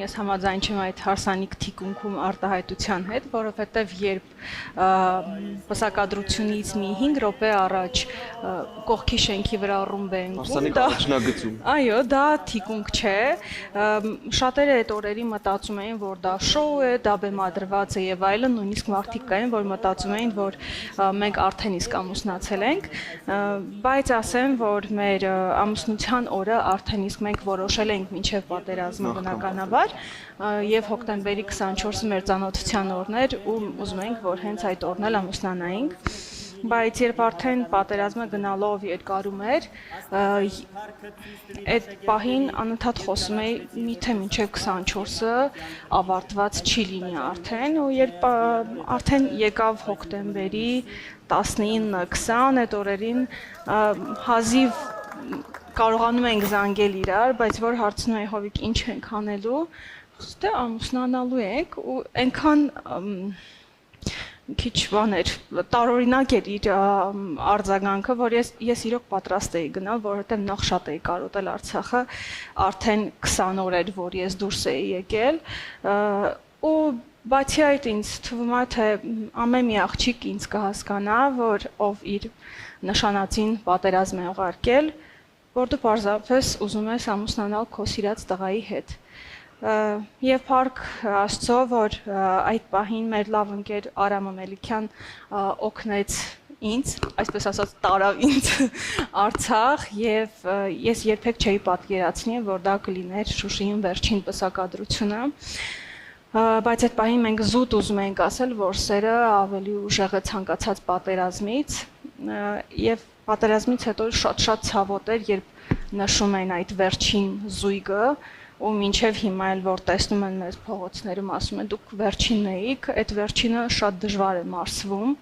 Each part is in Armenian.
ես համաձայն չեմ այդ հարսանիք թիկունքում արտահայտության հետ, որովհետև երբ պսակադրությունից մի 5 րոպե առաջ կողքի շենքի վրա ռումբ է Հարսանիք առաջնագծում։ Այո, դա թիկունք չէ, շատերը այդ օրերի մտածում էին, որ դա շոու է, դա բեմադրված է եւ այլն, նույնիսկ մարդիկ կային, որ մտածում էին, որ մենք արդեն իսկ ամուսնացել ենք, բայց ասեմ, որ մեր ամուսնության օրը արդեն իսկ մենք որոշել ենք մինչև պատերազմը բնականաբար եւ հոկտեմբերի 24-ը մեր ծանոթության օրն էր ու ուզում ենք, որ հենց այդ օրն էլ ամուսնանայինք, բայց երբ արդեն պատերազմը գնալով երկարում էր, այդ պահին անընդհատ խոսում էի, միթե մինչև 24-ը ավարտված չի լինի արդեն ու երբ արդեն եկավ հոկտեմբերի 19-20 այդ օրերին հազիվ կարողանում ենք զանգել իրար, բայց որ հարցնում էի Հովիկ ինչ ենք անելու, դե ամուսնանալու ենք ու այնքան քիչ բաներ տարօրինակ էր իր արձագանքը, որ ես իրոք պատրաստ էի գնալ, որովհետև նախ շատ էի կարոտել Արցախը, արդեն 20 օր էր, որ ես դուրս էի եկել ու բացի այդ ինձ թվում է, թե ամեն մի աղջիկ ինձ կհասկանա, որ ով իր նշանածին պատերազմ է ուղարկել, որ դու պարզապես ուզում ես ամուսնանալ քո սիրած տղայի հետ։ Եվ փառք Աստծո, որ այդ պահին մեր լավ ընկեր Արամ Ամելիքյան օգնեց ինձ, այսպես ասած տարավ ինձ Արցախ եւ ես երբեք չէի պատկերացնի, որ դա կլիներ Շուշիում վերջին պսակադրությունը, բայց այդ պահին մենք զուտ ուզում ենք ասել, որ սերը ավելի ուժեղ է ցանկացած պատերազմից եւ պատերազմից հետո շատ ցավոտ էր, երբ նշում են այդ վերջին զույգը ու մինչև հիմա էլ որ տեսնում են մեզ փողոցներում ասում են դուք վերջինն էիք, այդ վերջինը շատ դժվար է մարսվում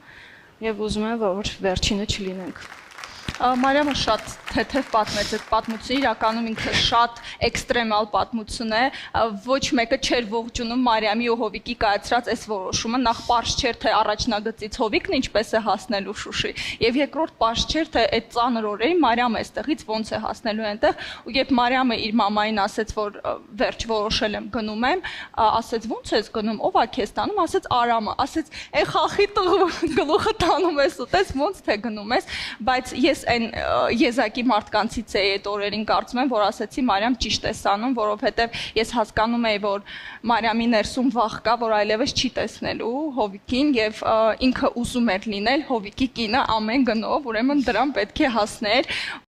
եւ ուզում եմ որ վերջինը չլինենք։ Մարիամը շատ թեթև պատմեց այդ պատմությունը, իրականում ինքը շատ էքստրեմալ պատմություն է, ոչ մեկը չէր ողջունում Մարիամի ու Հովիկի կայացրած այս որոշումը, նախ պարզ չէր, թե առաջնագծից Հովիկն ինչպես է հասնելու Շուշի, եւ երկրորդ պարզ չէր, թե այդ ծանր օրերին Մարիամը այստեղից ոնց է հասնելու այնտեղ, ու երբ Մարիամը իր մամային ասեց, որ վերջ որոշել եմ գնում եմ, ասեց ոնց ես գնում, ով է քեզ տանում, ասեց Արամը, ասեց այն խախի գլուխը տանում ես ու տես ոնց թե գնում ես, բայց ես այն եզակի մարդկանցից էի այդ օրերին կարծում եմ, որ ասեցի Մարիամ ճիշտ է անում, որովհետև ես հասկանում էի, որ Մարիամի ներսում վախ կա, որ այլևս չի տեսնելու Հովիկին եւ ինքը ուզում էր լինել Հովիկի կինը ամեն գնով, ուրեմն դրան պետք է հասներ